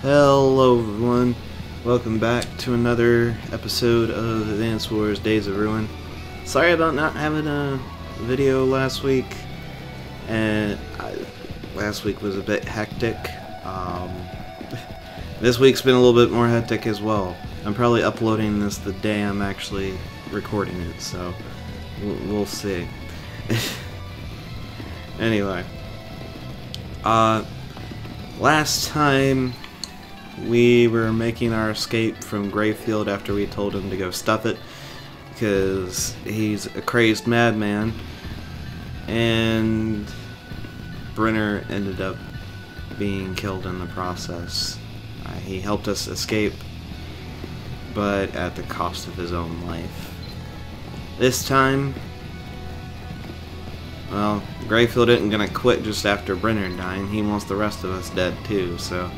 Hello everyone, welcome back to another episode of Advance Wars Days of Ruin. Sorry about not having a video last week, and last week was a bit hectic. This week's been a little bit more hectic as well. I'm probably uploading this the day I'm actually recording it, so we'll see. Anyway, last time we were making our escape from Grayfield after we told him to go stuff it because he's a crazed madman, and Brenner ended up being killed in the process. He helped us escape, but at the cost of his own life. This time, well, Grayfield isn't gonna quit just after Brenner dying. He wants the rest of us dead too, so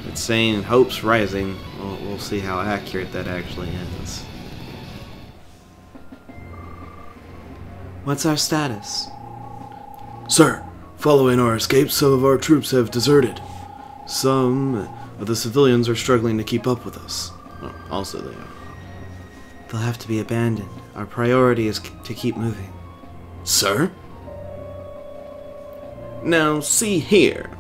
it's saying hope's rising. We'll see how accurate that actually is. What's our status? Sir, following our escape, some of our troops have deserted. Some of the civilians are struggling to keep up with us. Also they are. They'll have to be abandoned. Our priority is to keep moving. Sir? Now, see here.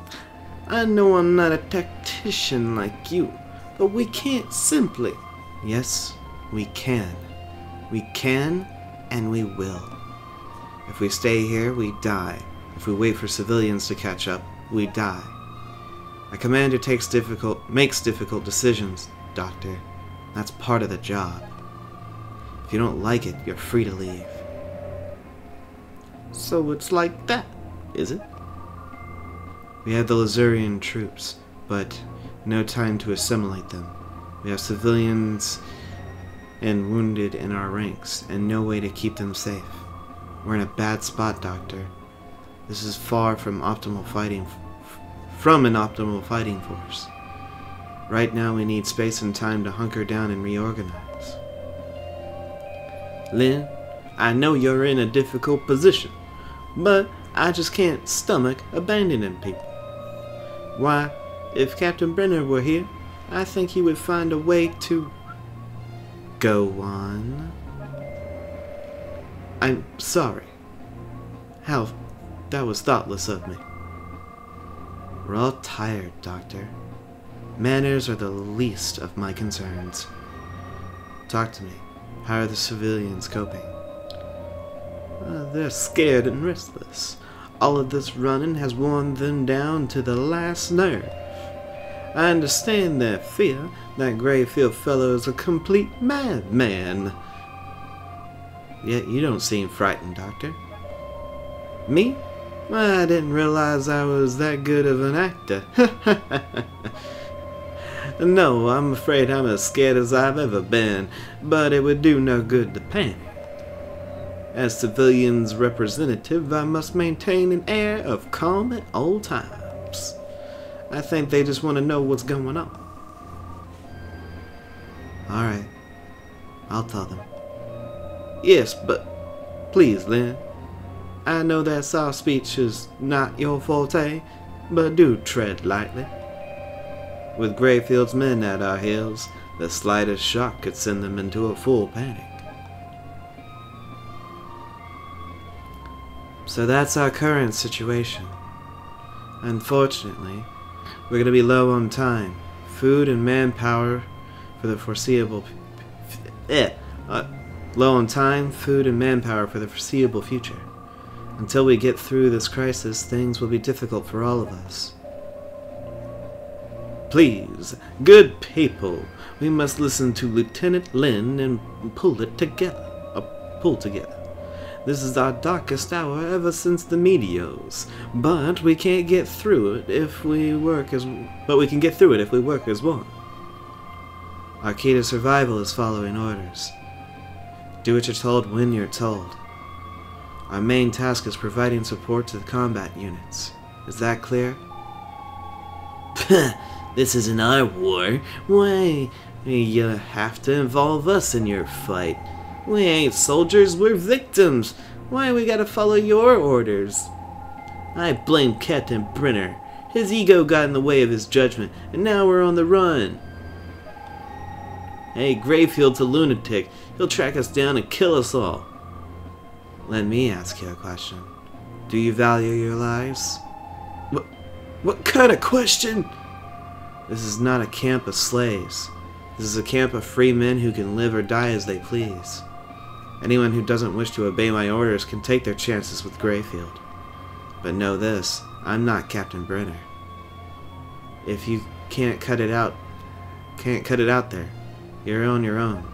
I know I'm not a tactician like you, but we can't simply... Yes, we can. We can, and we will. If we stay here, we die. If we wait for civilians to catch up, we die. A commander makes difficult decisions, Doctor. That's part of the job. If you don't like it, you're free to leave. So it's like that, is it? We have the Lazurian troops, but no time to assimilate them. We have civilians and wounded in our ranks, and no way to keep them safe. We're in a bad spot, Doctor. This is far from an optimal fighting force. Right now we need space and time to hunker down and reorganize. Lin, I know you're in a difficult position, but I just can't stomach abandoning people. Why, if Captain Brenner were here, I think he would find a way to... Go on. I'm sorry. That was thoughtless of me. We're all tired, Doctor. Manners are the least of my concerns. Talk to me. How are the civilians coping? They're scared and restless. All of this running has worn them down to the last nerve. I understand their fear. That Grayfield fellow is a complete madman. Yet you don't seem frightened, Doctor. Me? I didn't realize I was that good of an actor. No, I'm afraid I'm as scared as I've ever been, but it would do no good to panic. As civilians' representative, I must maintain an air of calm at all times. I think they just want to know what's going on. Alright. I'll tell them. Yes, but please, Lin. I know that soft speech is not your forte, but do tread lightly. With Grayfield's men at our heels, the slightest shock could send them into a full panic. So that's our current situation. Unfortunately, we're going to be low on time, food and manpower for the foreseeable future. Until we get through this crisis, things will be difficult for all of us. Please, good people, we must listen to Lieutenant Lin and pull together. This is our darkest hour ever since the meteors, but we can't get through it if we work as one. Our key to survival is following orders. Do what you're told when you're told. Our main task is providing support to the combat units. Is that clear? This isn't our war. Why, you have to involve us in your fight. We ain't soldiers, we're victims. Why we gotta follow your orders? I blame Captain Brenner. His ego got in the way of his judgment, and now we're on the run. Hey, Grayfield's a lunatic. He'll track us down and kill us all. Let me ask you a question. Do you value your lives? What kind of question? This is not a camp of slaves. This is a camp of free men who can live or die as they please. Anyone who doesn't wish to obey my orders can take their chances with Grayfield. But know this, I'm not Captain Brenner. If you can't cut it out there, you're on your own.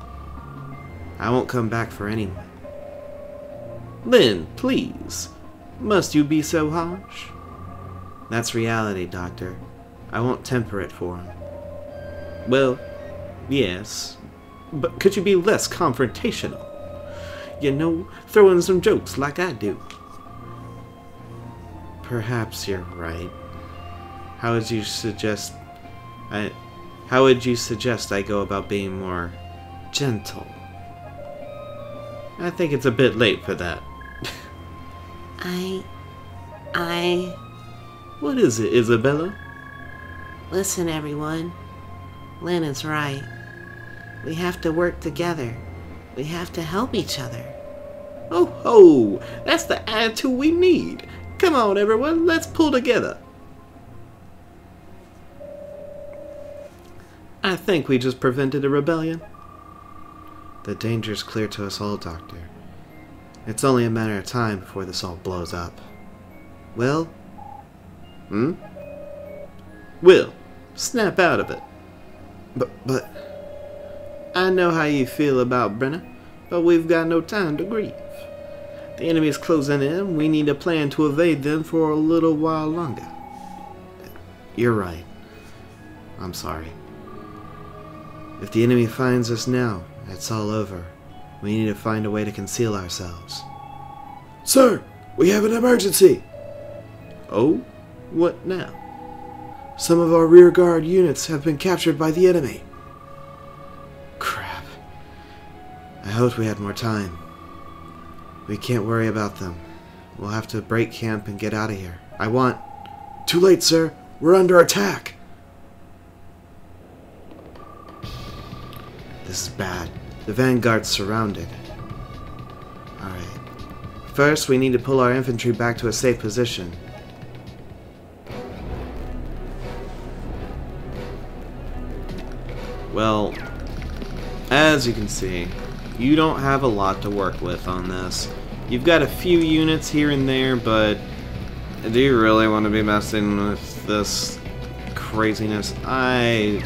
I won't come back for anyone. Lynn, please. Must you be so harsh? That's reality, Doctor. I won't temper it for him. Well, yes. But could you be less confrontational? You know, throw in some jokes like I do. Perhaps you're right. How would you suggest I go about being more gentle? I think it's a bit late for that. What is it, Isabella? Listen, everyone. Lynn is right. We have to work together. We have to help each other. Oh ho! That's the attitude we need. Come on, everyone, let's pull together. I think we just prevented a rebellion. The danger's clear to us all, Doctor. It's only a matter of time before this all blows up. Will? Will, snap out of it. But... I know how you feel about Brenner, but we've got no time to grieve. The enemy is closing in. We need a plan to evade them for a little while longer. You're right. I'm sorry. If the enemy finds us now, it's all over. We need to find a way to conceal ourselves. Sir, we have an emergency! Oh? What now? Some of our rear guard units have been captured by the enemy. Crap. I hoped we had more time. We can't worry about them. We'll have to break camp and get out of here. Too late, sir. We're under attack. This is bad. The vanguard's surrounded. Alright. First, we need to pull our infantry back to a safe position. Well, as you can see, you don't have a lot to work with on this. You've got a few units here and there, but do you really want to be messing with this craziness? I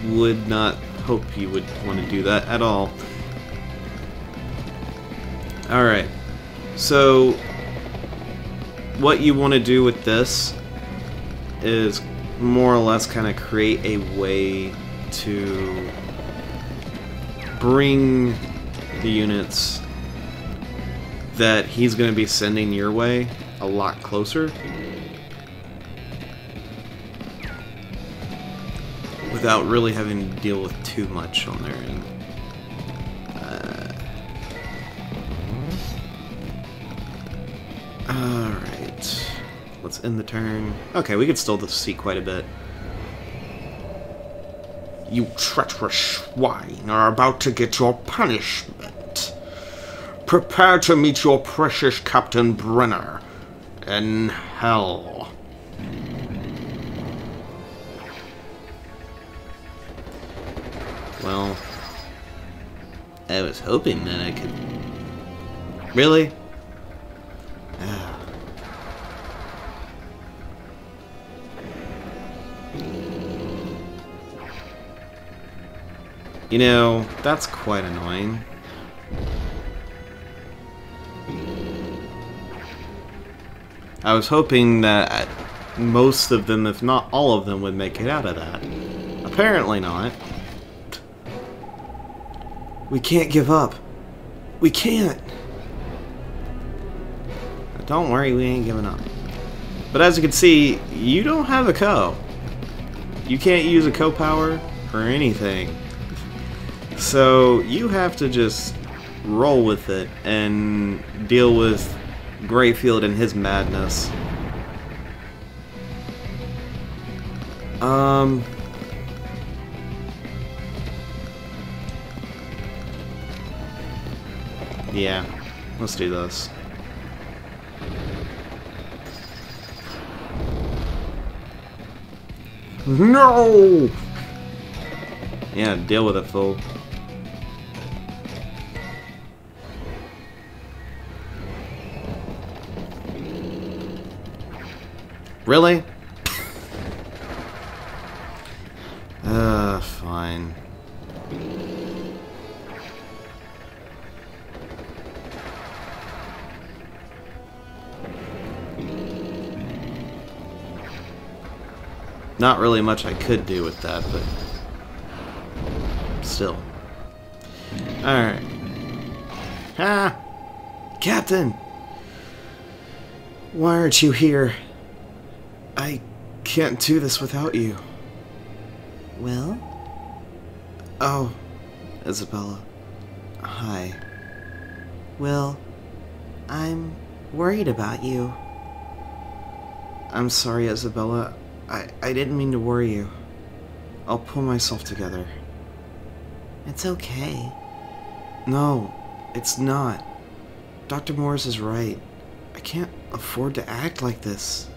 would not hope you would want to do that at all. Alright, so what you want to do with this is more or less kind of create a way to bring the units that he's going to be sending your way a lot closer without really having to deal with too much on their end. Alright, let's end the turn. Okay, we could still see quite a bit. You treacherous swine are about to get your punishment. Prepare to meet your precious Captain Brenner in hell. Well, I was hoping that I could... Really? You know, that's quite annoying. I was hoping that most of them, if not all of them, would make it out of that. Apparently not. We can't give up. We can't. Don't worry, we ain't giving up. But as you can see, you don't have a co. You can't use a co-power or anything. So you have to just roll with it and deal with Grayfield and his madness. Yeah, let's do this. No! Yeah, deal with it, fool. Really? Fine. Not really much I could do with that, but still. Alright. Ah! Captain! Why aren't you here? I can't do this without you. Well? Oh, Isabella. Hi. Well, I'm worried about you. I'm sorry, Isabella. I didn't mean to worry you. I'll pull myself together. It's okay. No, it's not. Dr. Morris is right. I can't afford to act like this.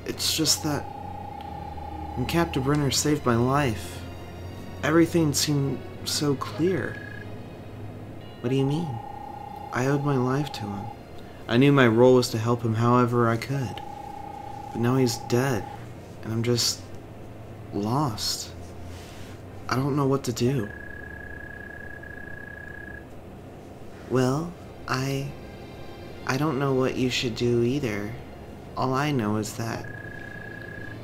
It's just that when Captain Brenner saved my life, everything seemed so clear. What do you mean? I owed my life to him. I knew my role was to help him however I could. But now he's dead, and I'm just lost. I don't know what to do. Well, I don't know what you should do either. All I know is that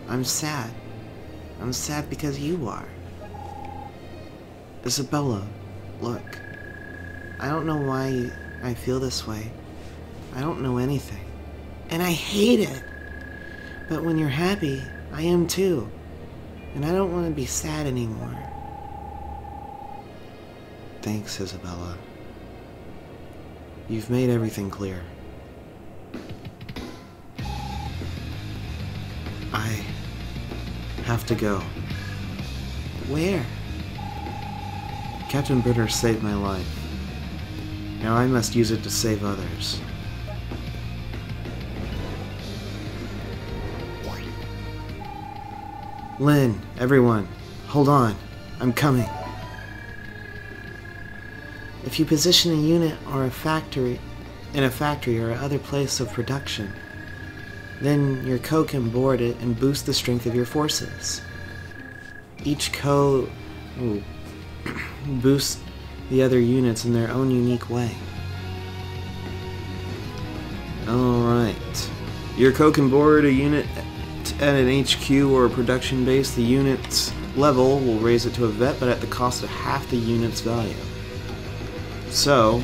I'm sad. I'm sad because you are. Isabella, look. I don't know why I feel this way. I don't know anything. And I hate it. But when you're happy, I am too. And I don't want to be sad anymore. Thanks, Isabella. You've made everything clear. I have to go. Where? Captain Brenner saved my life. Now I must use it to save others. Lynn, everyone, hold on. I'm coming. If you position a unit or a factory in a factory or other place of production, then your Co can board it and boost the strength of your forces. Each Co will boost the other units in their own unique way. Alright. Your Co can board a unit at an HQ or a production base. The unit's level will raise it to a vet, but at the cost of half the unit's value. So,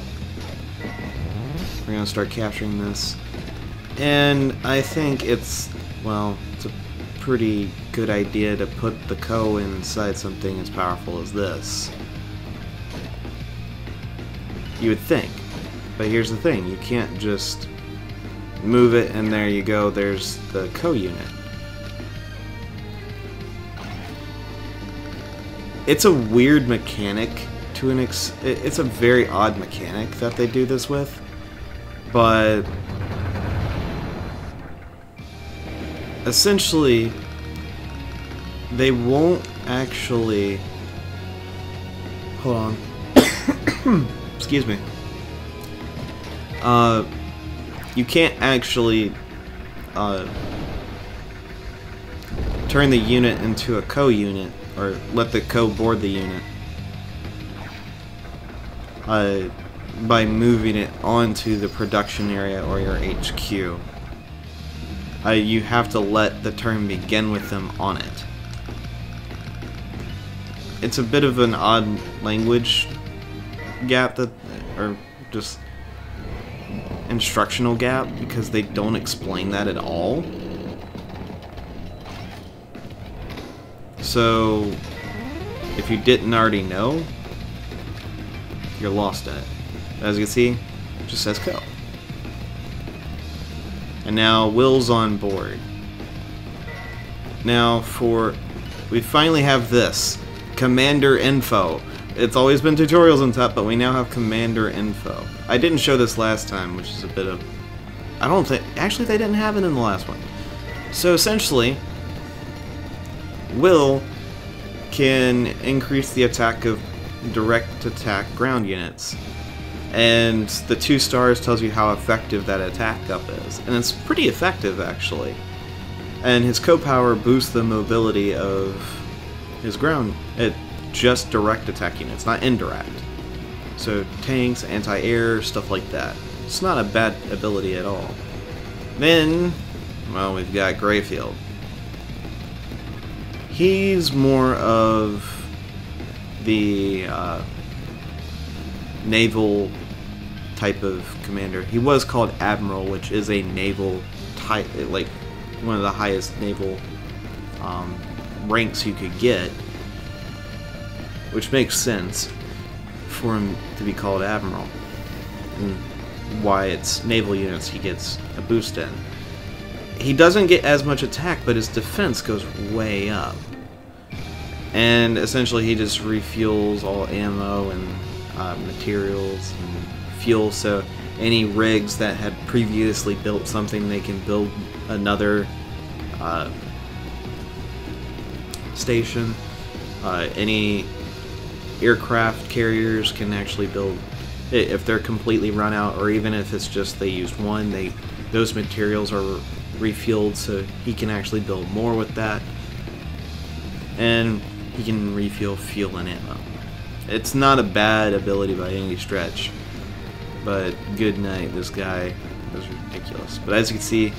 we're going to start capturing this. And I think it's, well, it's a pretty good idea to put the Co inside something as powerful as this. You would think. But here's the thing, you can't just move it and there you go, there's the Co unit. It's a weird mechanic to an it's a very odd mechanic that they do this with, but essentially they won't actually, hold on, excuse me, you can't actually turn the unit into a Co unit or let the Co board the unit by moving it onto the production area or your HQ. You have to let the turn begin with them on it. It's a bit of an odd language gap, that, or just instructional gap, because they don't explain that at all. So, if you didn't already know, you're lost in it. As you can see, it just says Co. And now Will's on board. Now for We finally have this. Commander Info. It's always been tutorials on top, but we now have Commander Info. I didn't show this last time, which is a bit of... I don't think... Actually, they didn't have it in the last one. So essentially, Will can increase the attack of direct attack ground units. And the 2 stars tells you how effective that attack up is. And it's pretty effective, actually. And his co-power boosts the mobility of his ground... just direct attack units, not indirect. So tanks, anti-air, stuff like that. It's not a bad ability at all. Then, well, we've got Greyfield. He's more of the naval type of commander. He was called Admiral, which is a naval type, like one of the highest naval ranks you could get, which makes sense for him to be called Admiral, and why it's naval units he gets a boost in. He doesn't get as much attack, but his defense goes way up. And essentially he just refuels all ammo and materials and fuel, so any rigs that had previously built something, they can build another station. Any aircraft carriers can actually build, if they're completely run out, or even if it's just they used one, those materials are refueled, so he can actually build more with that. And he can refuel fuel and ammo. It's not a bad ability by any stretch, but good night, this guy is ridiculous. But as you can see,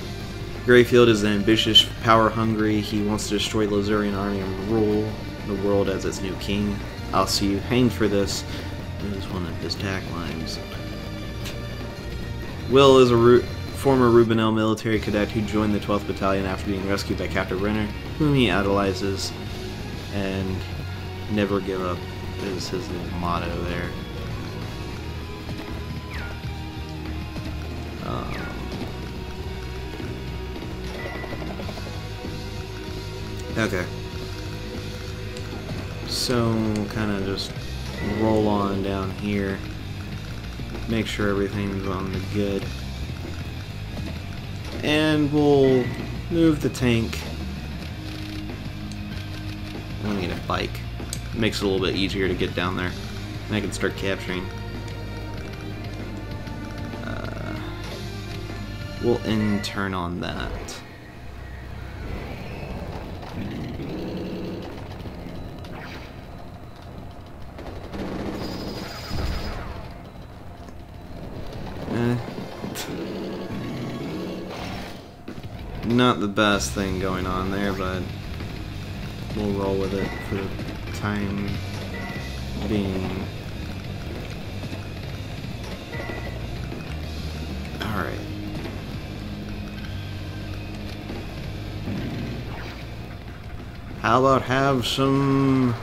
Greyfield is ambitious, power-hungry. He wants to destroy the Lazurian army and rule the world as its new king. I'll see you hanged for this. This is one of his taglines. Will is a former Rubinel military cadet who joined the 12th Battalion after being rescued by Captain Renner, whom he idolizes, and never give up is his motto there. Okay. So, kind of just roll on down here. Make sure everything's on the good. And we'll move the tank. I'm gonna get a bike. It makes it a little bit easier to get down there. And I can start capturing. We'll turn on that. Not the best thing going on there, but we'll roll with it for the time being. Alright. How about have some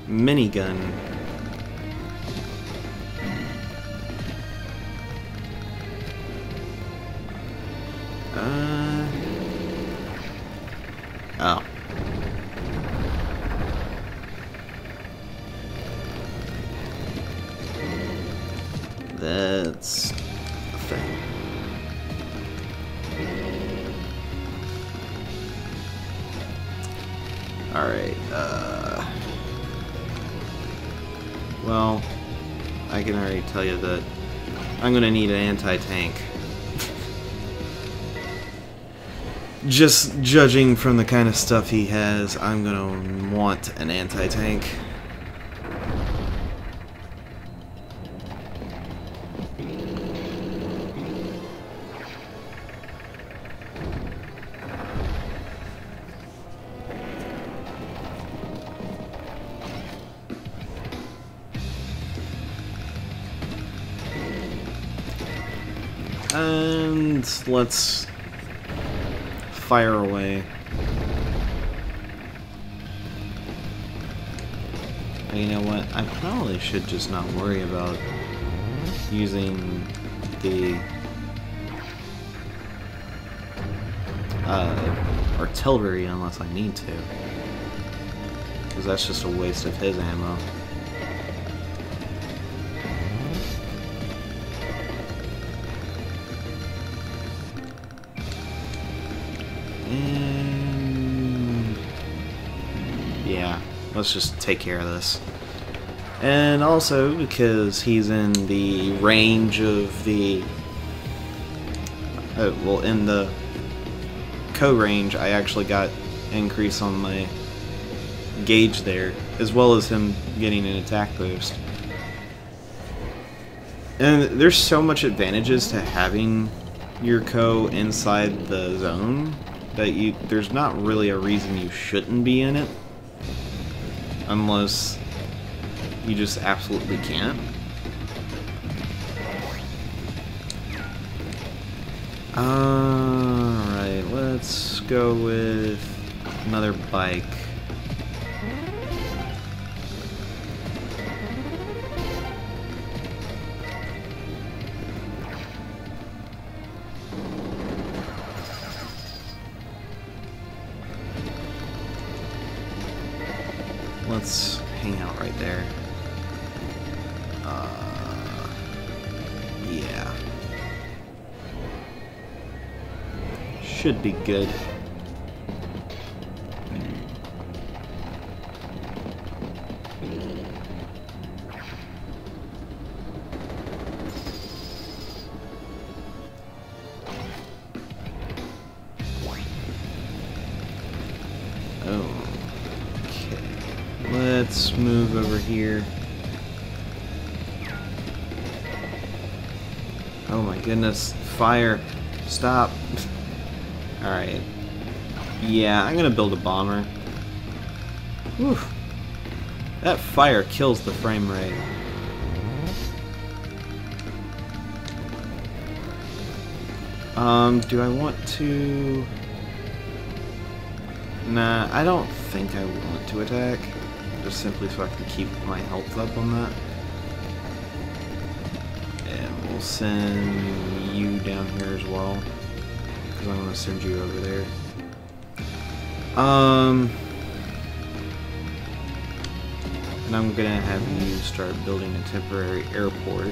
minigun? Oh. That's a thing. Alright, well, I can already tell you that I'm gonna need an anti-tank. Just judging from the kind of stuff he has, I'm gonna want an anti-tank. And let's fire away. But you know what? I probably should just not worry about using the artillery unless I need to. because that's just a waste of his ammo. And yeah, let's just take care of this. And also, because he's in the range of the well, in the co-range, I actually got increase on my gauge there, as well as him getting an attack boost. And there's so much advantages to having your co inside the zone that there's not really a reason you shouldn't be in it, unless you just absolutely can't. Alright, let's go with another bike. Let's hang out right there. Yeah. Should be good. Let's move over here. Oh my goodness, fire. Stop. Alright. Yeah, I'm gonna build a bomber. Whew. That fire kills the frame rate. Do I want to... Nah, I don't think I want to attack. Just simply so I can keep my health up on that. And we'll send you down here as well, because I'm going to send you over there. And I'm going to have you start building a temporary airport.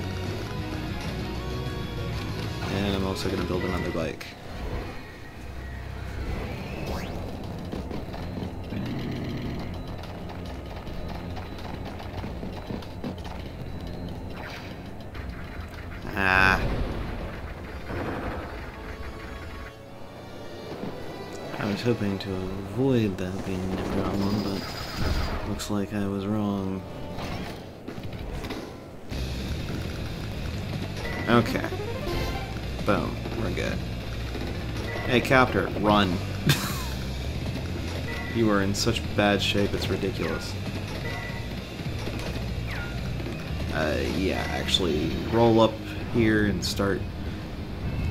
And I'm also going to build another bike. I was hoping to avoid that being a problem, but looks like I was wrong. Okay. Boom. We're good. Hey, Copter, run. You are in such bad shape, it's ridiculous. Yeah, actually, roll up here and start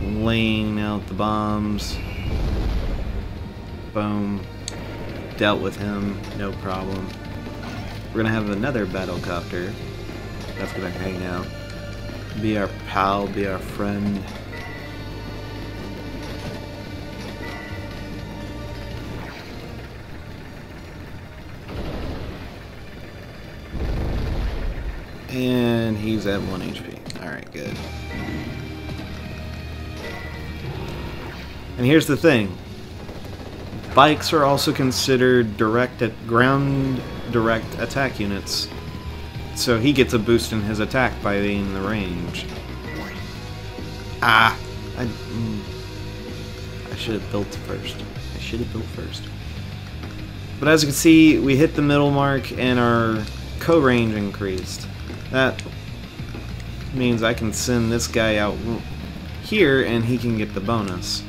laying out the bombs. Boom. Dealt with him, no problem. We're gonna have another battlecopter. That's gonna hang out. Be our pal, be our friend. And he's at 1 HP. Alright, good. And here's the thing. Bikes are also considered ground direct attack units. So he gets a boost in his attack by being in the range. Ah! I should have built first. I should have built first. But as you can see, we hit the middle mark and our co-range increased. That means I can send this guy out here and he can get the bonus.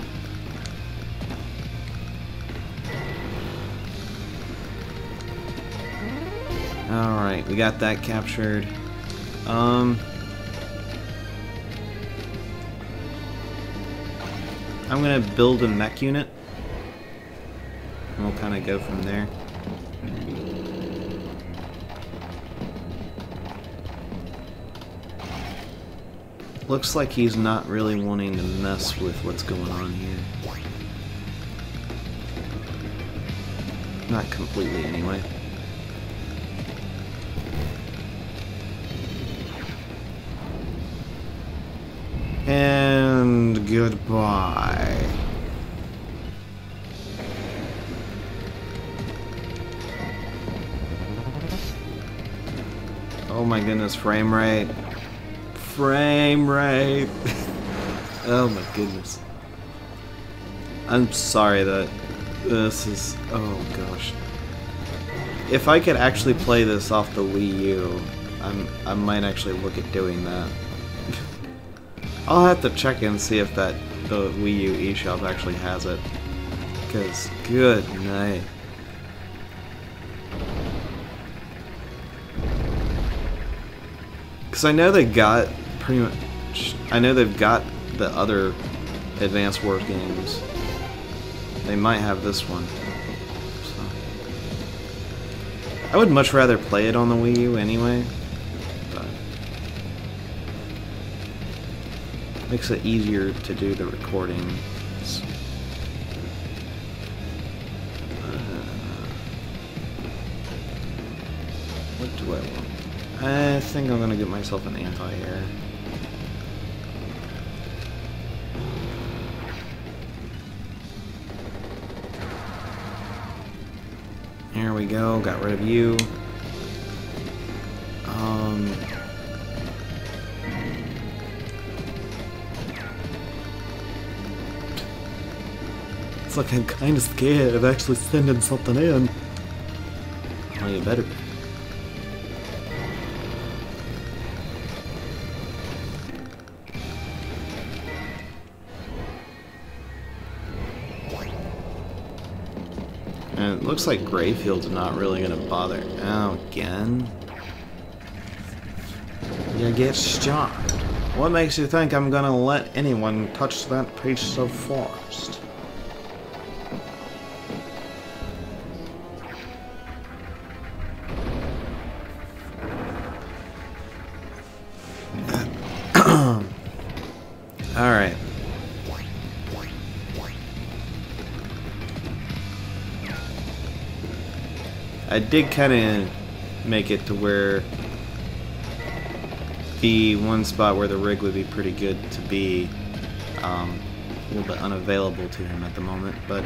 Alright, we got that captured. I'm gonna build a mech unit. And we'll kind of go from there. Looks like he's not really wanting to mess with what's going on here. Not completely, anyway. Goodbye. Oh my goodness, frame rate. Frame rate. Oh my goodness. I'm sorry that this is... Oh gosh. If I could actually play this off the Wii U, I might actually look at doing that. I'll have to check and see if the Wii U eShop actually has it. Because, good night. Because I know they got pretty much... I know they've got the other Advance Wars games. They might have this one. So. I would much rather play it on the Wii U anyway. But makes it easier to do the recording. What do I want? I think I'm gonna get myself an anti-air. There we go, got rid of you. It's like I'm kind of scared of actually sending something in. Well, you better be. And it looks like Grayfield's not really gonna bother. Oh, again? You get shot. What makes you think I'm gonna let anyone touch that piece of forest? Alright. I did kind of make it to where the one spot where the rig would be pretty good to be a little bit unavailable to him at the moment, but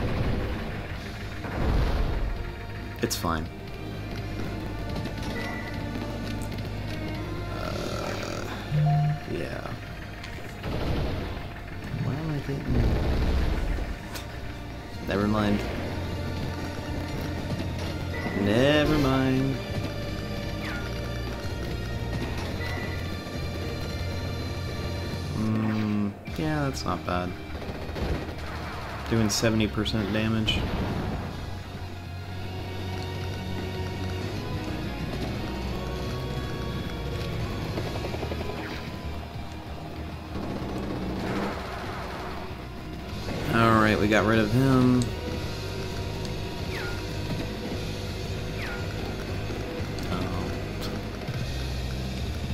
it's fine. Yeah. Why am I getting... Never mind. Never mind. Yeah, that's not bad. Doing 70% damage. Alright, we got rid of him.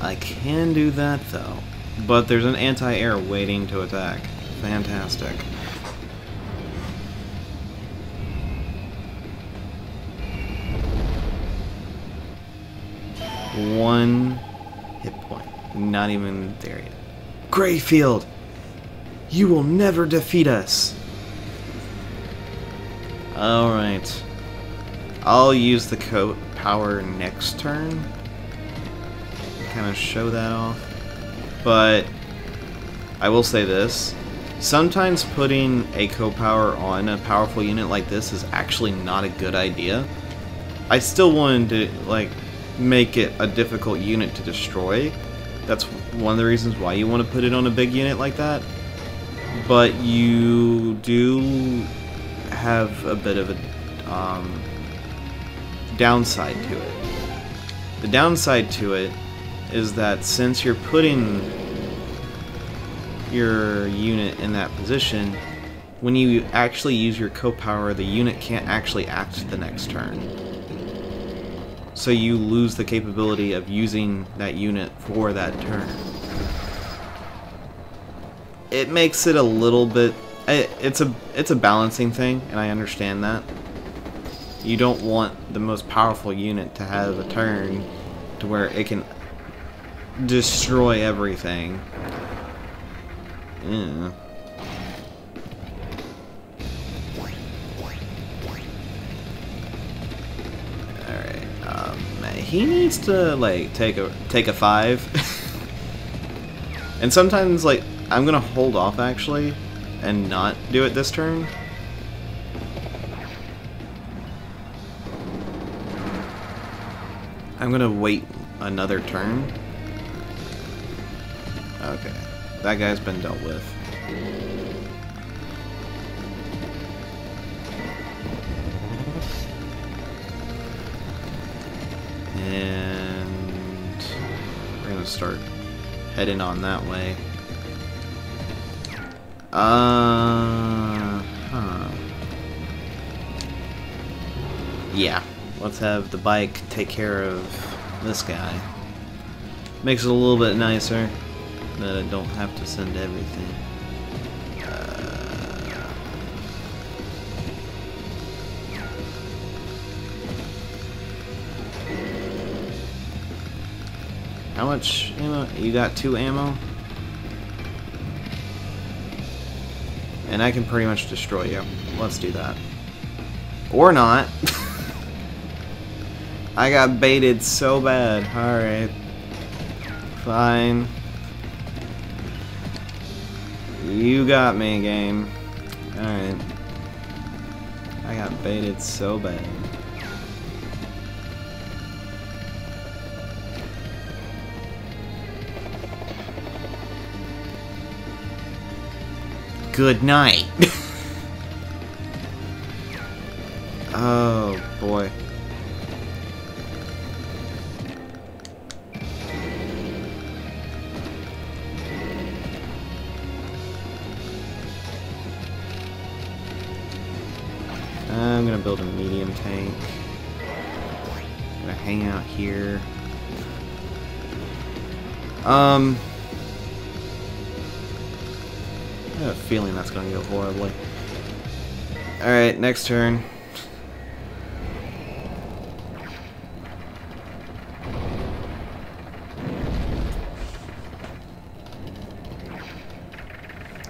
I can do that though, but there's an anti-air waiting to attack. Fantastic. One hit point, not even there yet. Grayfield, you will never defeat us. Alright, I'll use the coat power next turn. Kind of show that off, but I will say this: sometimes putting a co-power on a powerful unit like this is actually not a good idea. I still wanted to like make it a difficult unit to destroy. That's one of the reasons why you want to put it on a big unit like that, but you do have a bit of a downside to it. The downside to it is that since you're putting your unit in that position, when you actually use your co-power, the unit can't actually act the next turn. So you lose the capability of using that unit for that turn. It makes it a little bit... It's a balancing thing, and I understand that. You don't want the most powerful unit to have a turn to where it can destroy everything. Yeah. he needs to like take a 5. And sometimes like I'm gonna hold off actually and not do it this turn. I'm gonna wait another turn. Okay, that guy's been dealt with. And we're gonna start heading on that way. Yeah, let's have the bike take care of this guy. Makes it a little bit nicer that I don't have to send everything. How much ammo? You got 2 ammo? And I can pretty much destroy you. Let's do that. Or not. I got baited so bad. Alright. Fine. You got me, game. Alright. I got baited so bad. Good night. Oh boy. I'm gonna build a medium tank. I'm gonna hang out here. I have a feeling that's gonna go horribly. Alright, next turn.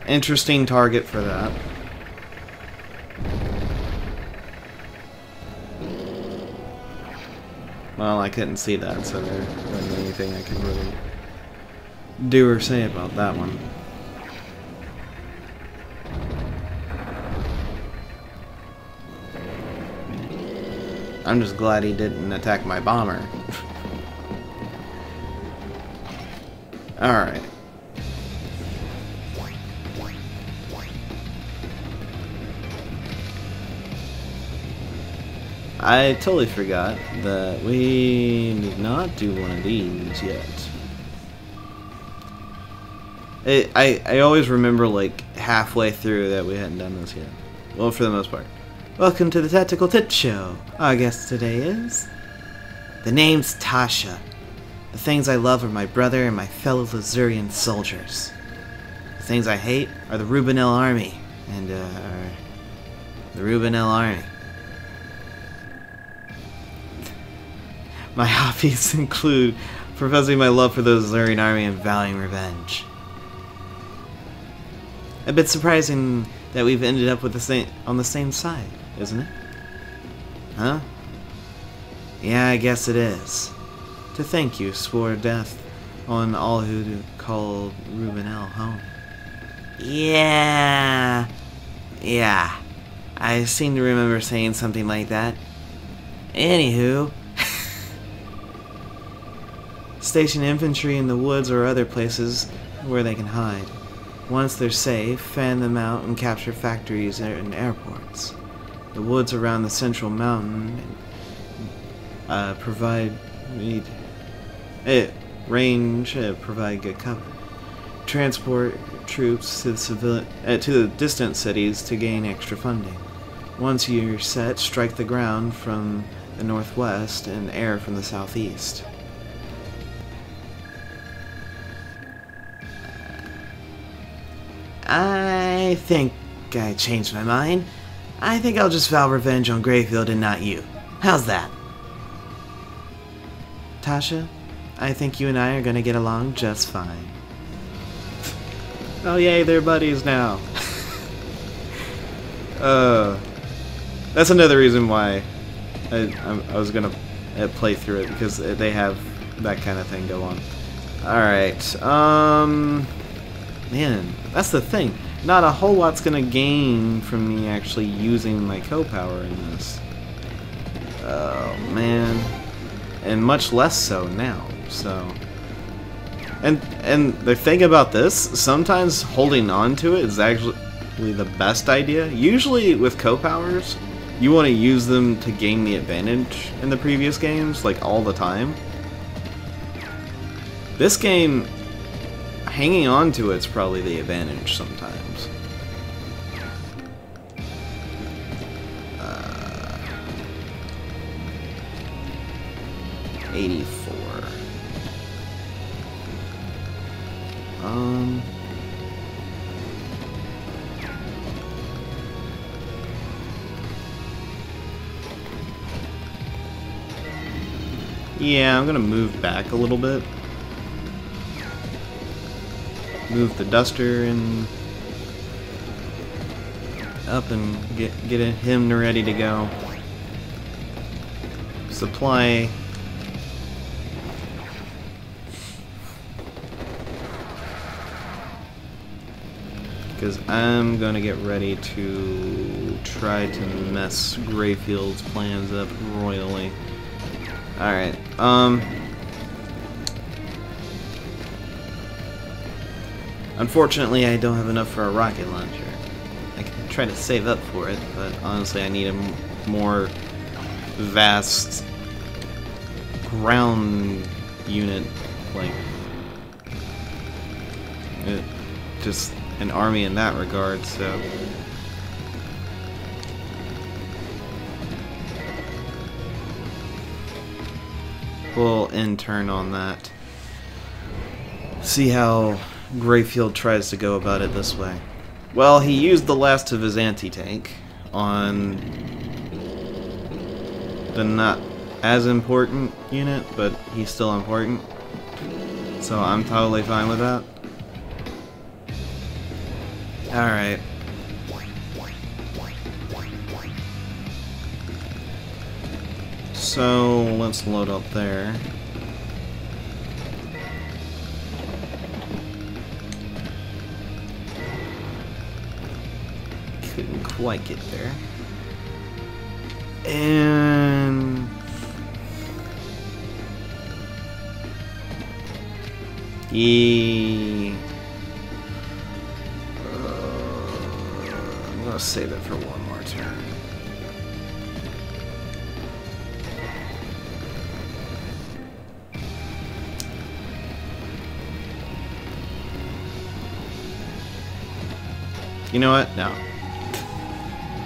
Interesting target for that. Well, I couldn't see that, so there wasn't anything I could really do or say about that one. I'm just glad he didn't attack my bomber. Alright. I totally forgot that we did not do one of these yet. I always remember like halfway through that we hadn't done this yet. Well, for the most part. Welcome to the Tactical Tit Show. Our guest today is... The name's Tasha. The things I love are my brother and my fellow Lazurian soldiers. The things I hate are the Rubenel Army. And, the Rubenel Army. My hobbies include professing my love for the Lazurian Army and vowing revenge. A bit surprising that we've ended up with on the same side, isn't it? Huh? Yeah, I guess it is. To thank you, swore death on all who called Rubenel home. Yeah. I seem to remember saying something like that. Anywho... Station infantry in the woods or other places where they can hide. Once they're safe, fan them out and capture factories and airports. The woods around the central mountain provide good cover. Transport troops to the distant cities to gain extra funding. Once you're set, strike the ground from the northwest and air from the southeast. I think I changed my mind. I think I'll just vow revenge on Greyfield and not you. How's that? Tasha, I think you and I are gonna get along just fine. Oh yay, they're buddies now. That's another reason why I was gonna play through it because they have that kind of thing go on. Alright, man, that's the thing. Not a whole lot's gonna gain from me actually using my co-power in this. Oh, man. And much less so now, so... And the thing about this, sometimes holding on to it is actually the best idea. Usually with co-powers, you want to use them to gain the advantage in the previous games, like all the time. This game, hanging on to it's probably the advantage sometimes. 84. Yeah, I'm gonna move back a little bit. Move the duster and up and get him ready to go. Supply. Because I'm gonna get ready to try to mess Greyfield's plans up royally. Alright, unfortunately I don't have enough for a rocket launcher. I can try to save up for it, but honestly I need a more vast ground unit, like just an army in that regard, so we'll intern on that. See how Greyfield tries to go about it this way. Well, he used the last of his anti-tank on the not as important unit, but he's still important. So I'm totally fine with that. Alright. So let's load up there. Couldn't quite get there. And I'm gonna save it for one more turn. You know what? No.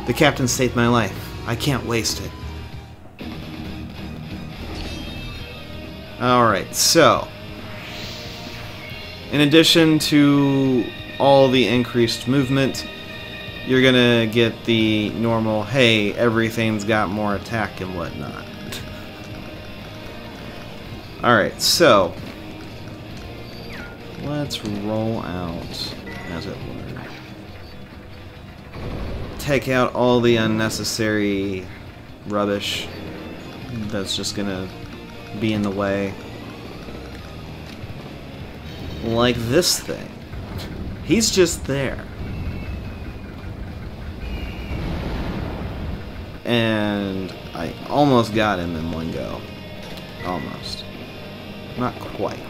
The captain saved my life. I can't waste it. Alright, so in addition to all the increased movement, you're gonna get the normal, hey, everything's got more attack and whatnot. Alright, so let's roll out, as it were. Take out all the unnecessary rubbish that's just gonna be in the way. Like this thing. He's just there. And I almost got him in one go. Almost. Not quite.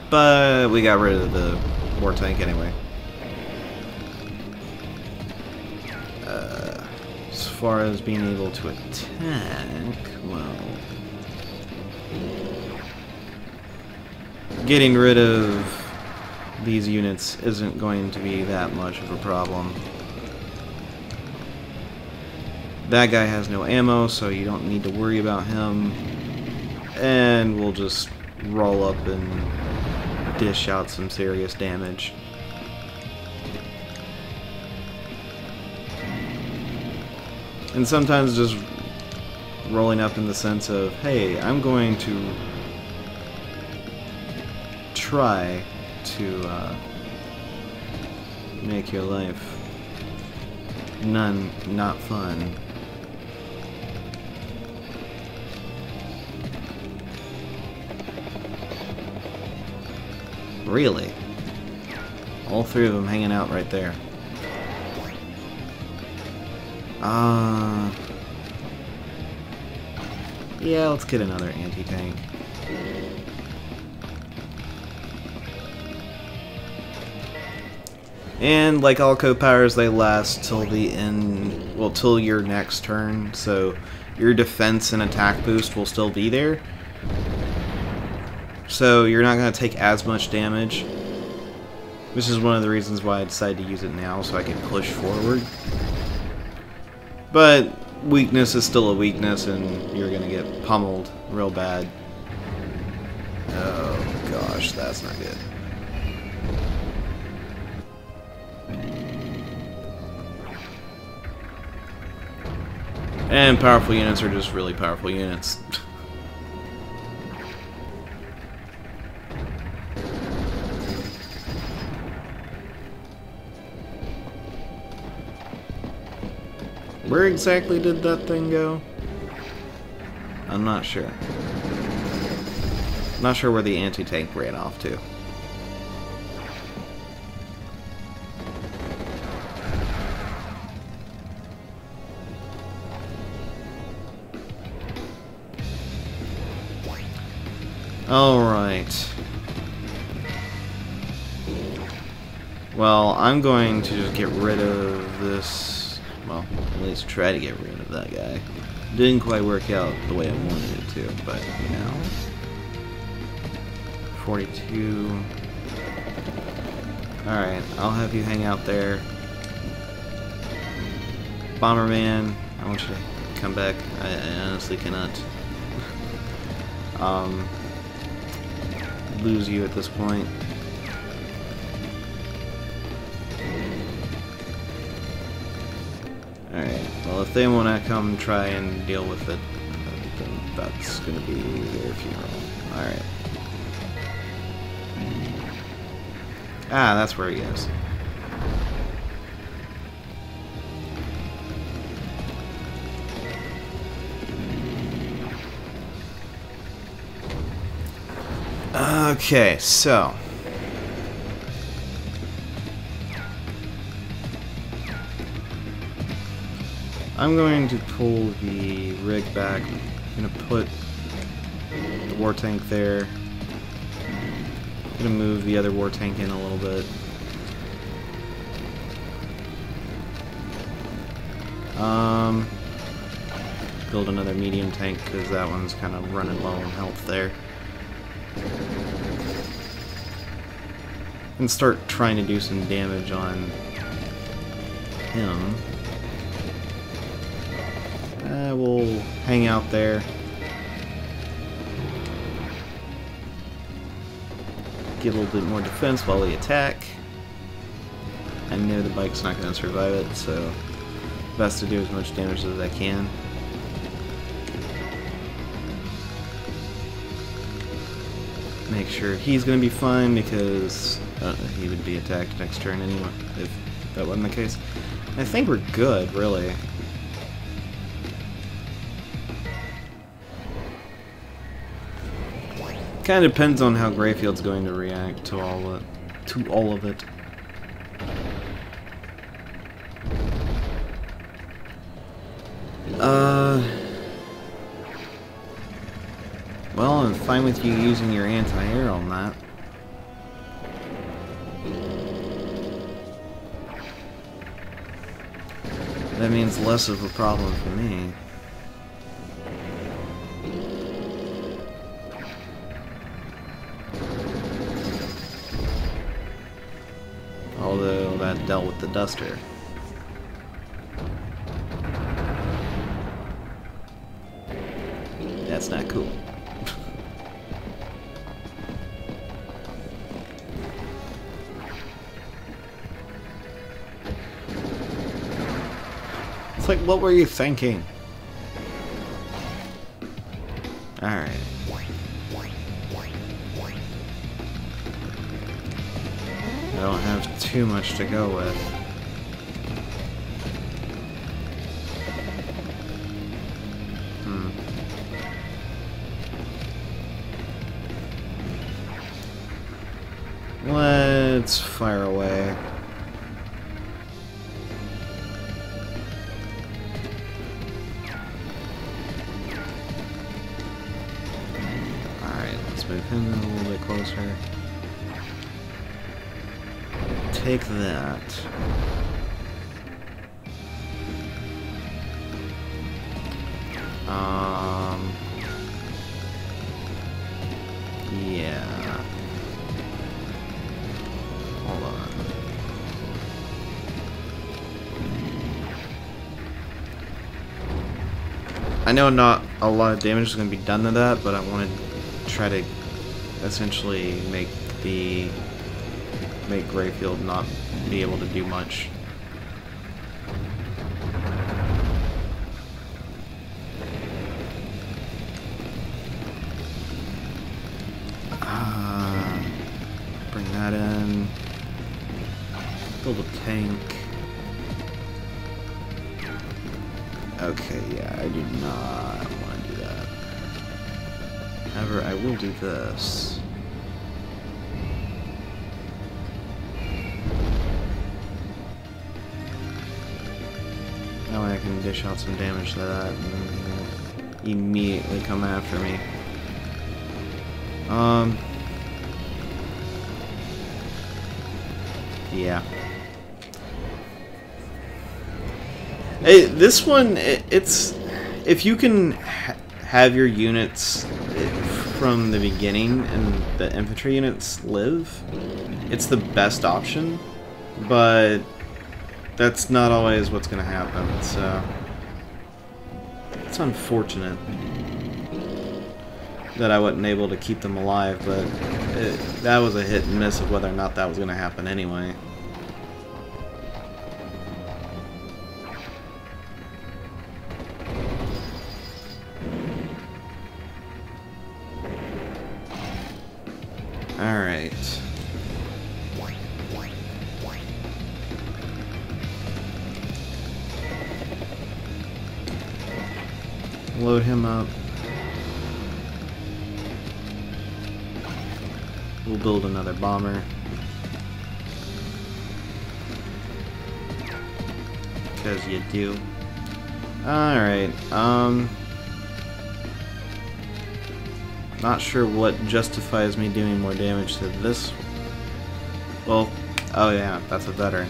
But we got rid of the war tank anyway. As far as being able to attack, well, getting rid of these units isn't going to be that much of a problem. That guy has no ammo, so you don't need to worry about him. And we'll just roll up and dish out some serious damage. And sometimes just rolling up in the sense of, hey, I'm going to try to make your life not fun. Really? All three of them hanging out right there. Yeah, let's get another anti-tank. And like all co-powers, they last till the end, well, till your next turn, so your defense and attack boost will still be there. So you're not going to take as much damage. This is one of the reasons why I decided to use it now, so I can push forward. But weakness is still a weakness, and you're going to get pummeled real bad. Oh gosh, that's not good. And powerful units are just really powerful units. Where exactly did that thing go? I'm not sure. Not sure where the anti-tank ran off to. Alright. Well, I'm going to just get rid of this. Well, at least try to get rid of that guy. Didn't quite work out the way I wanted it to, but, you know. 42. Alright, I'll have you hang out there. Bomberman, I want you to come back. I honestly cannot lose you at this point. Alright, well, if they want to come try and deal with it, then that's going to be their funeral. Alright. Ah, that's where he is. Okay, so I'm going to pull the rig back. I'm going to put the war tank there. I'm going to move the other war tank in a little bit. Build another medium tank because that one's kind of running low on health there. And start trying to do some damage on him. We'll hang out there. Get a little bit more defense while we attack. I know the bike's not going to survive it, so best to do as much damage as I can. Make sure he's going to be fine because he would be attacked next turn anyway, if that wasn't the case. I think we're good, really. Kind of depends on how Greyfield's going to react to all of it. Well, I'm fine with you using your anti-air on that. That means less of a problem for me. Although that dealt with the duster. That's not cool. It's like, what were you thinking? Alright. I don't have too much to go with. Let's fire away. Alright, let's move him a little bit closer. Take that. Yeah. Hold on. I know not a lot of damage is going to be done to that, but I want to try to essentially make Greyfield not be able to do much. Bring that in. Build a tank. Okay, yeah, I do not want to do that. However, I will do this. That way I can dish out some damage to that and immediately come after me. Yeah. Hey, this one, it's... If you can have your units from the beginning and the infantry units live, it's the best option, but that's not always what's going to happen, so... It's unfortunate that I wasn't able to keep them alive, but that was a hit and miss of whether or not that was going to happen anyway. Alright. Load him up. We'll build another bomber. Because you do. Alright, not sure what justifies me doing more damage to this. Well, oh yeah, that's a veteran.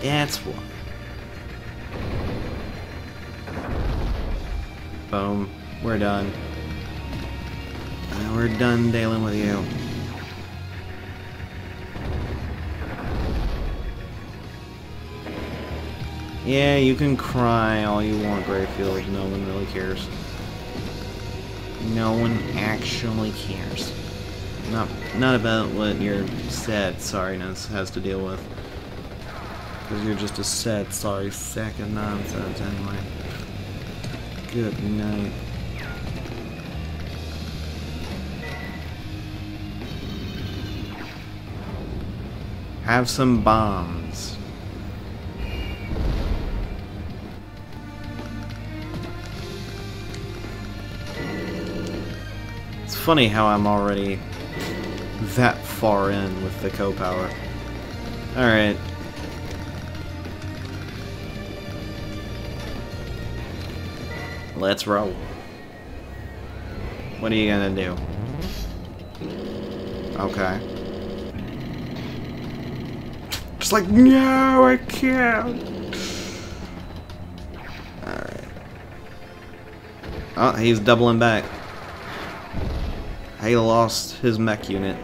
That's why. Boom. We're done. We're done dealing with you. Yeah, you can cry all you want, Greyfield. No one really cares. No one actually cares. Not about what your sad sorriness has to deal with. Because you're just a sad, sorry sack of nonsense anyway. Good night. Have some bombs. It's funny how I'm already that far in with the co-power. Alright. Let's roll. What are you gonna do? Okay. Just like, no, I can't. Alright. Oh, he's doubling back. He lost his mech unit.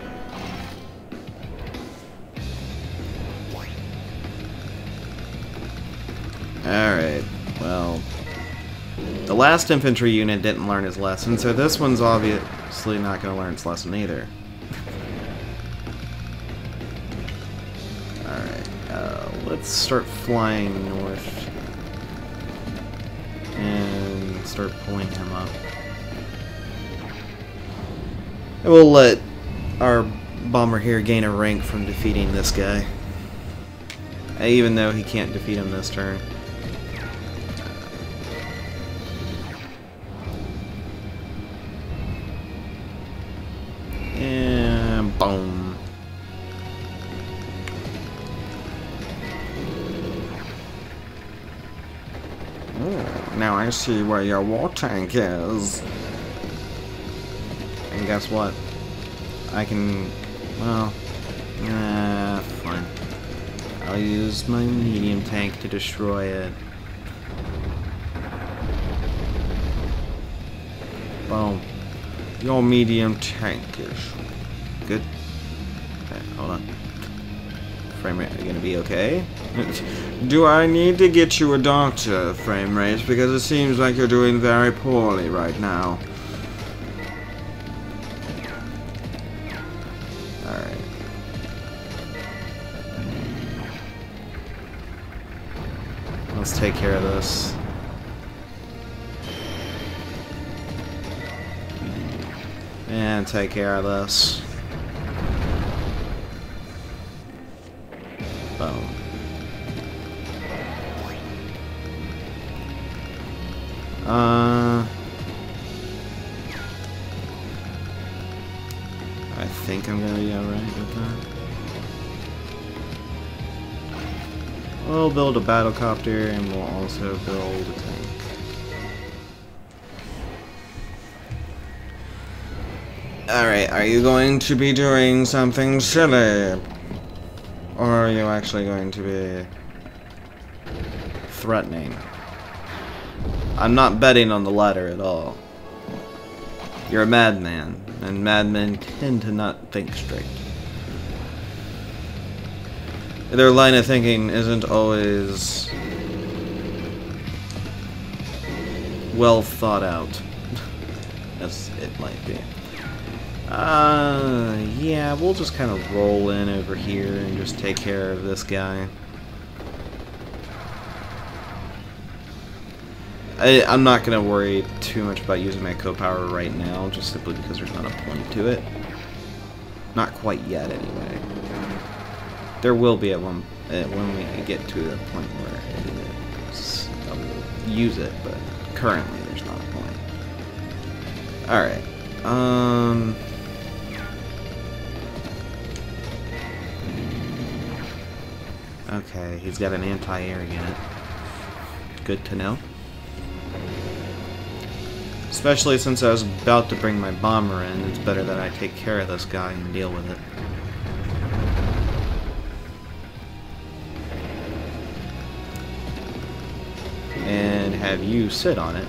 Alright, well... The last infantry unit didn't learn his lesson, so this one's obviously not going to learn its lesson either. Alright, let's start flying north. And start pulling him up. And we'll let our bomber here gain a rank from defeating this guy. Even though he can't defeat him this turn. And boom. Oh, now I see where your war tank is. And guess what? I can... well... fine. I'll use my medium tank to destroy it. Boom. Your medium tank is good. Okay, hold on. Frame rate, are you gonna be okay? Do I need to get you a doctor, frame rate? Because it seems like you're doing very poorly right now. Alright. Let's take care of this. And take care of this. Boom. I think I'm gonna be alright with that. We'll build a battlecopter and we'll also build a tank. Alright, are you going to be doing something silly? Or are you actually going to be threatening? I'm not betting on the latter at all. You're a madman, and madmen tend to not think straight. Their line of thinking isn't always well thought out, as it might be. Yeah, we'll just kind of roll in over here and just take care of this guy. I'm not going to worry too much about using my co-power right now, just simply because there's not a point to it. Not quite yet, anyway. There will be at one when we get to the point where I will use it, but currently there's not a point. Alright. Okay, he's got an anti-air unit. Good to know. Especially since I was about to bring my bomber in, it's better that I take care of this guy and deal with it. And have you sit on it,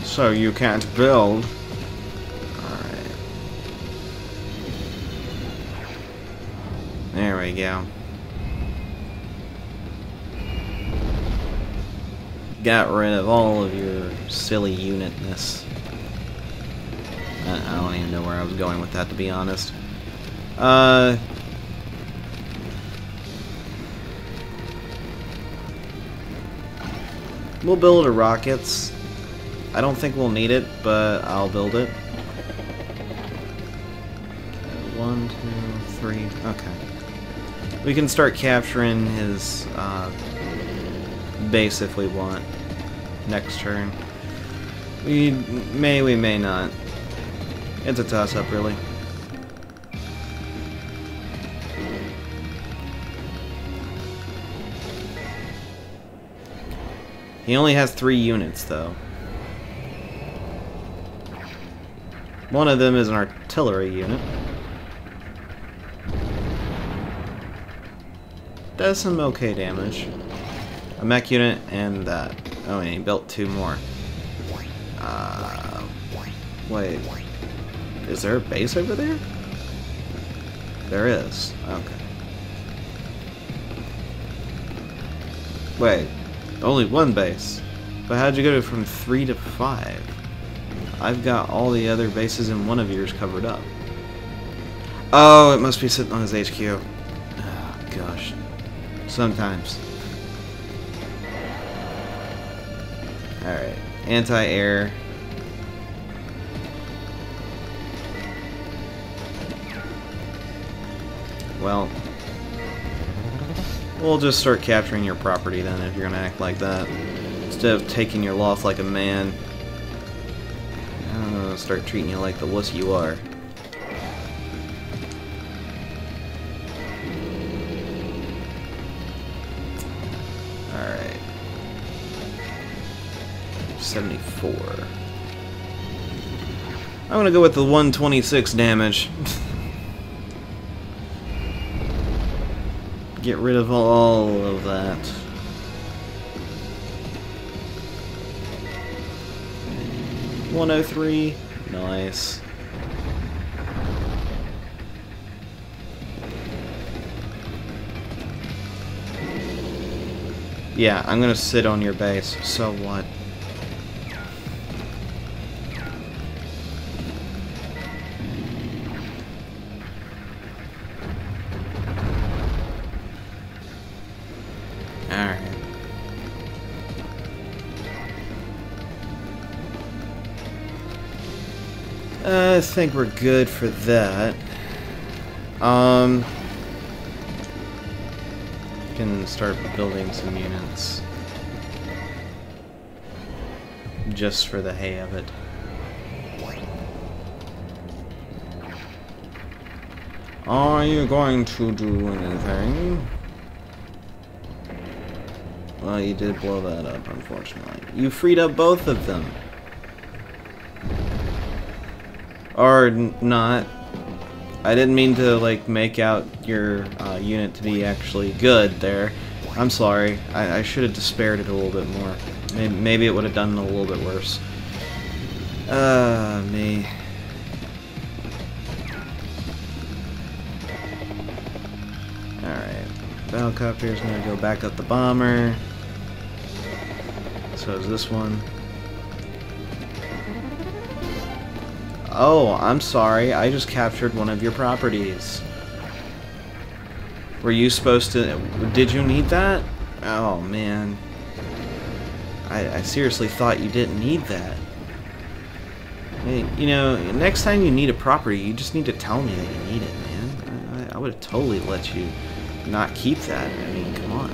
so you can't build. Alright. There we go. Got rid of all of your silly unitness. I don't even know where I was going with that, to be honest. We'll build a rockets. I don't think we'll need it, but I'll build it. 1, 2, 3. Okay. We can start capturing his base if we want. Next turn. We may not. It's a toss-up, really. He only has 3 units, though. One of them is an artillery unit. Does some okay damage. A mech unit and that. Oh, and he built 2 more. Wait. Is there a base over there? There is. Okay. Wait. Only 1 base. But how'd you go from 3 to 5? I've got all the other bases in one of yours covered up. Oh, it must be sitting on his HQ. Oh, gosh. Sometimes. Alright. Anti-air. Well, we'll just start capturing your property then if you're gonna act like that. Instead of taking your loss like a man, I'm gonna start treating you like the wuss you are. Alright. 74. I'm gonna go with the 126 damage. Get rid of all of that. $103. Nice. Yeah, I'm gonna sit on your base. So what? Alright. I think we're good for that. Can start building some units. Just for the hay of it. Are you going to do anything? Well, you did blow that up, unfortunately. You freed up both of them. Or not. I didn't mean to, like, make out your unit to be actually good there. I'm sorry. I should have despaired it a little bit more. Maybe it would have done a little bit worse. Me. Alright. Battlecopter's gonna go back up the bomber. So is this one. Oh, I'm sorry. I just captured one of your properties. Were you supposed to... Did you need that? Oh, man. I seriously thought you didn't need that. You know, next time you need a property, you just need to tell me that you need it, man. I would have totally let you not keep that. I mean, come on.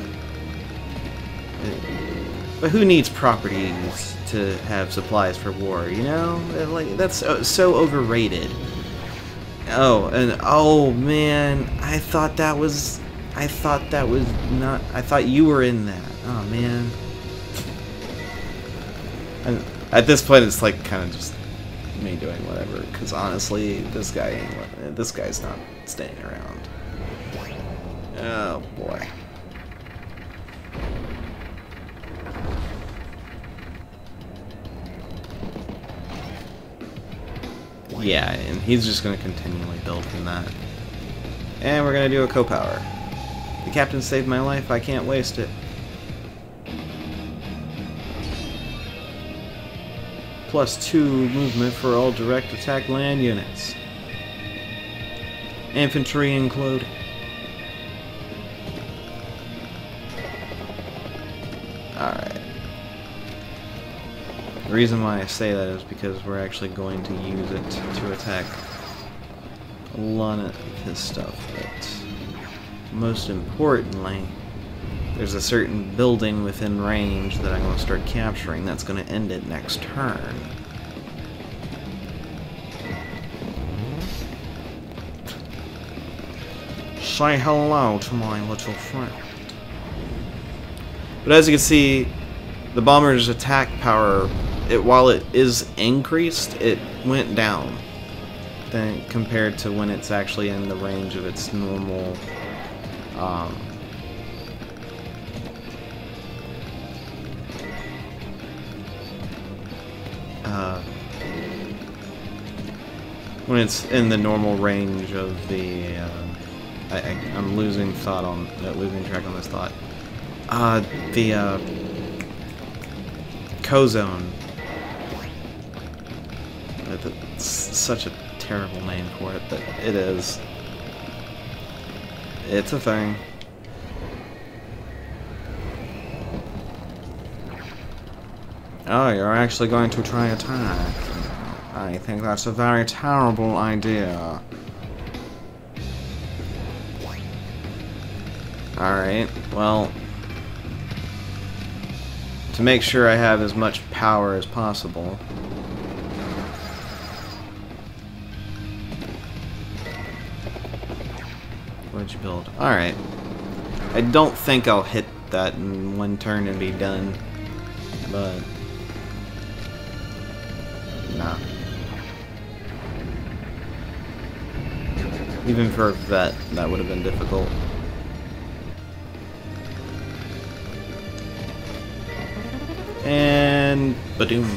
But who needs properties to have supplies for war, you know? Like, that's so overrated. Oh, and oh man, I thought that was not, I thought you were in that. Oh man. And at this point it's like kind of just me doing whatever, because honestly, this guy's not staying around. Oh boy. Yeah, and he's just going to continually build from that. And we're going to do a co-power. The captain saved my life, I can't waste it. +2 movement for all direct attack land units. Infantry included. Alright. The reason why I say that is because we're actually going to use it to attack a lot of his stuff, but most importantly, there's a certain building within range that I'm going to start capturing that's going to end it next turn. Say hello to my little friend. But as you can see, the bomber's attack power, while it is increased, it went down compared to when it's actually in the range of its normal when it's in the normal range of the I'm losing track on this thought. The Cozone. That's such a terrible name for it, but it is. It's a thing. Oh, you're actually going to try attack. I think that's a very terrible idea. Alright, well, to make sure I have as much power as possible, what'd you build? Alright. I don't think I'll hit that in one turn and be done, but Nah. Even for a vet, that would have been difficult. And badoom.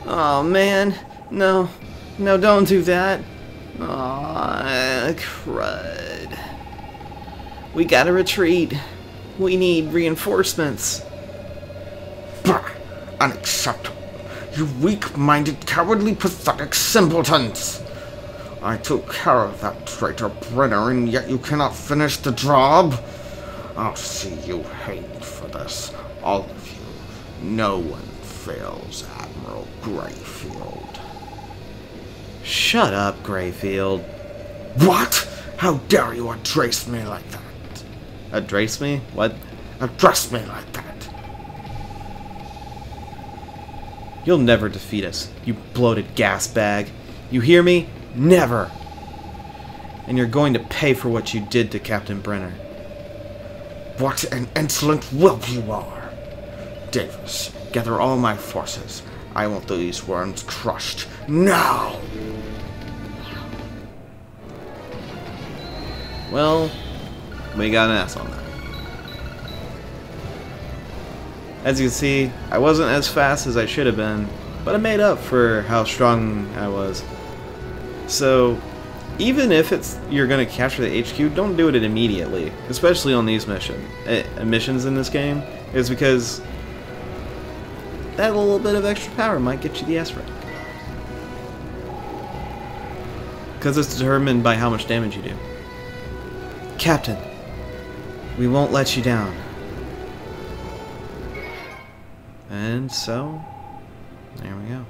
Oh man, no. No, don't do that. Aw, crud. We gotta retreat. We need reinforcements. Bah! Unacceptable. You weak-minded, cowardly, pathetic simpletons! I took care of that traitor Brenner, and yet you cannot finish the job? I'll see you hanged for this, all of you. No one fails Admiral Greyfield. Shut up, Greyfield. What? How dare you address me like that? Address me? What? Address me like that. You'll never defeat us, you bloated gas bag. You hear me? Never! And you're going to pay for what you did to Captain Brenner. What an insolent whelp you are! Davis, gather all my forces. I want these worms crushed. Now! Well, we got an S on that. As you can see, I wasn't as fast as I should have been, but I made up for how strong I was. So, even if you're going to capture the HQ, don't do it immediately, especially on these missions in this game, is because that little bit of extra power might get you the S rank. Because it's determined by how much damage you do. Captain, we won't let you down. And so, there we go.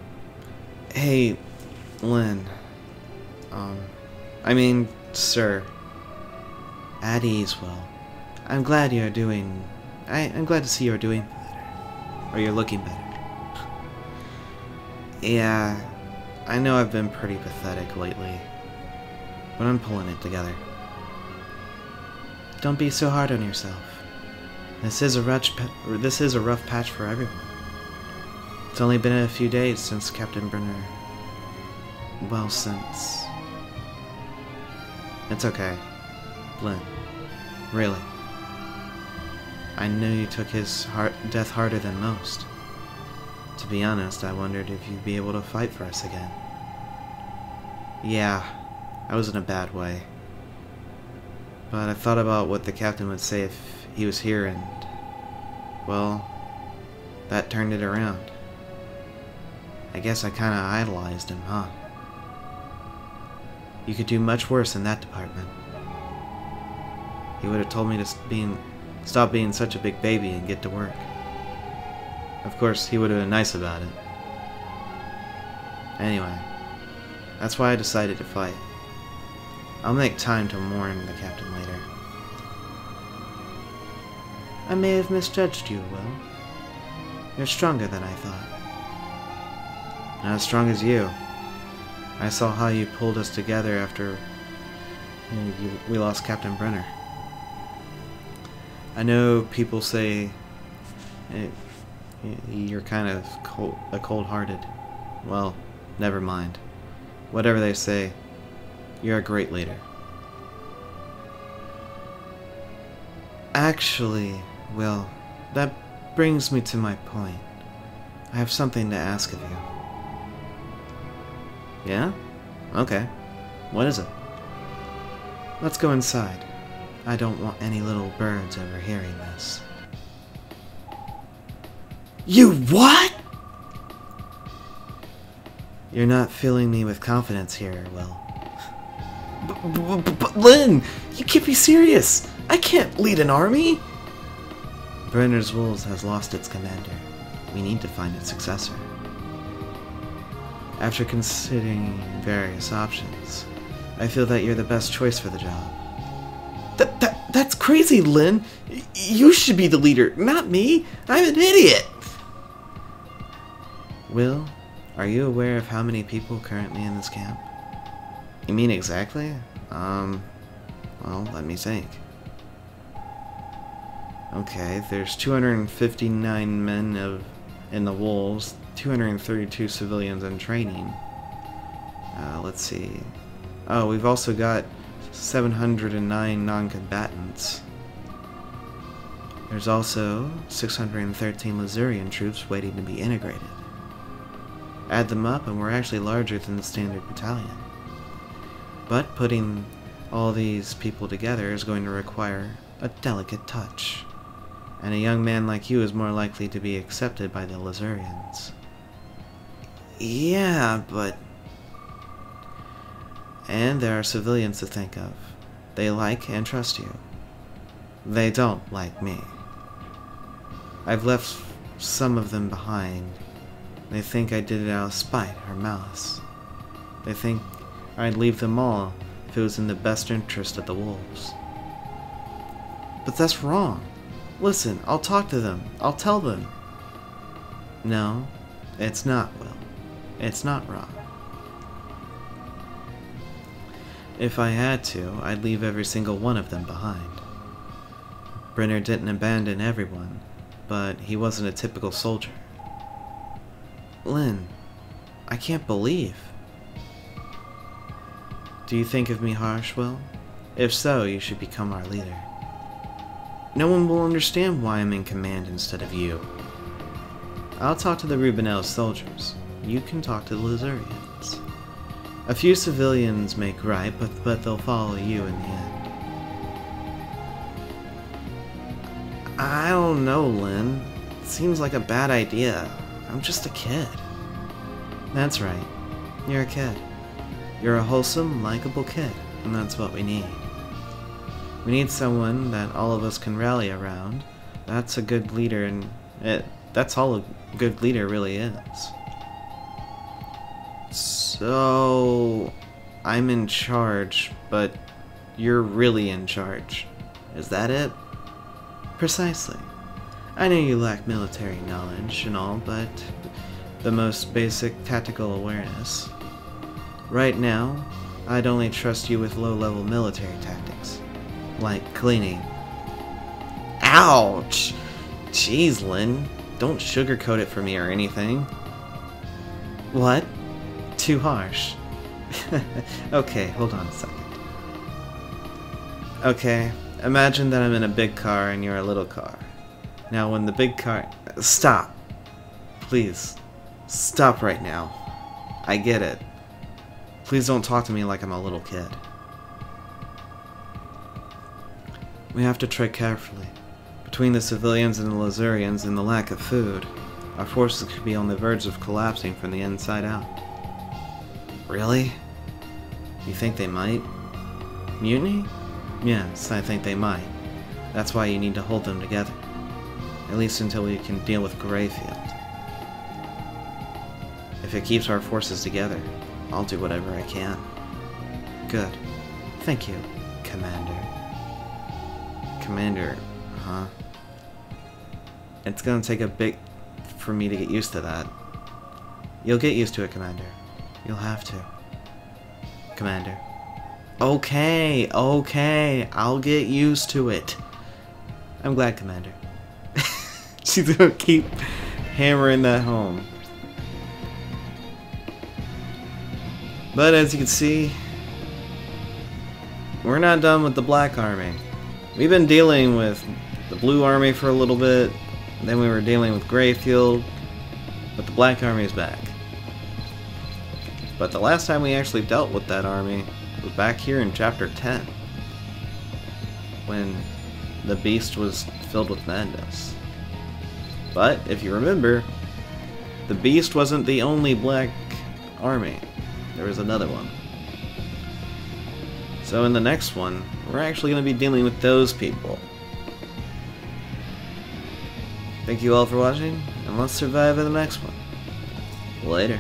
Hey, Lynn. I mean, sir. At ease, well. I'm glad you're doing... I'm glad to see you're doing better. Or you're looking better. Yeah, I know I've been pretty pathetic lately. But I'm pulling it together. Don't be so hard on yourself. This is a rough patch for everyone. It's only been a few days since Captain Brenner... Well, since... It's okay. Lynn. Really. I knew you took his death harder than most. To be honest, I wondered if you'd be able to fight for us again. Yeah, I was in a bad way. But I thought about what the captain would say if he was here and... Well, that turned it around. I guess I kinda idolized him, huh? You could do much worse in that department. He would have told me to stop being such a big baby and get to work. Of course, he would have been nice about it. Anyway, that's why I decided to fight. I'll make time to mourn the captain later. I may have misjudged you, Will. You're stronger than I thought. Not as strong as you. I saw how you pulled us together after we lost Captain Brenner. I know people say you're kind of cold-hearted. Well, never mind. Whatever they say, you're a great leader. Actually, Will, that brings me to my point. I have something to ask of you. Yeah? Okay. What is it? Let's go inside. I don't want any little birds overhearing this. You what? You're not filling me with confidence here, Will. But Lynn, you can't be serious. I can't lead an army. Brenner's Wolves has lost its commander. We need to find its successor. After considering various options, I feel that you're the best choice for the job. That's crazy, Lynn. You should be the leader, not me. I'm an idiot. Will, are you aware of how many people currently in this camp? You mean exactly? Well, let me think. Okay, there's 259 men in the Wolves. 232 civilians in training. Let's see. Oh, we've also got 709 non-combatants. There's also 613 Lazurian troops waiting to be integrated. Add them up and we're actually larger than the standard battalion. But putting all these people together is going to require a delicate touch. And a young man like you is more likely to be accepted by the Lazurians. Yeah, but... And there are civilians to think of. They like and trust you. They don't like me. I've left some of them behind. They think I did it out of spite or malice. They think I'd leave them all if it was in the best interest of the wolves. But that's wrong. Listen, I'll talk to them. I'll tell them. No, it's not, Will. It's not wrong. If I had to, I'd leave every single one of them behind. Brenner didn't abandon everyone, but he wasn't a typical soldier. Lynn, I can't believe. Do you think of me harsh, Will? If so, you should become our leader. No one will understand why I'm in command instead of you. I'll talk to the Rubinel soldiers. You can talk to the Lazurians. A few civilians make right, but they'll follow you in the end. I don't know, Lynn. It seems like a bad idea. I'm just a kid. That's right. You're a kid. You're a wholesome, likable kid, and that's what we need. We need someone that all of us can rally around. That's a good leader, and that's all a good leader really is. So... I'm in charge, but you're really in charge. Is that it? Precisely. I know you lack military knowledge and all, but the most basic tactical awareness. Right now, I'd only trust you with low-level military tactics, like cleaning. Ouch! Jeez, Lynn, don't sugarcoat it for me or anything. What? Too harsh. Okay, hold on a second. Okay, imagine that I'm in a big car and you're a little car. Now when the big car... Stop! Please. Stop right now. I get it. Please don't talk to me like I'm a little kid. We have to tread carefully. Between the civilians and the Lazurians and the lack of food, our forces could be on the verge of collapsing from the inside out. Really? You think they might? Mutiny? Yes, I think they might. That's why you need to hold them together. At least until we can deal with Greyfield. If it keeps our forces together, I'll do whatever I can. Good. Thank you, Commander. Commander, huh? It's gonna take a bit for me to get used to that. You'll get used to it, Commander. You'll have to. Commander. Okay, I'll get used to it. I'm glad, Commander. She's gonna keep hammering that home. But as you can see, we're not done with the Black Army. We've been dealing with the Blue Army for a little bit, then we were dealing with Greyfield, but the Black Army is back. But the last time we actually dealt with that army was back here in Chapter 10, when the Beast was filled with madness. But, if you remember, the Beast wasn't the only Black Army. There was another one. So in the next one, we're actually going to be dealing with those people. Thank you all for watching, and let's survive in the next one. Later.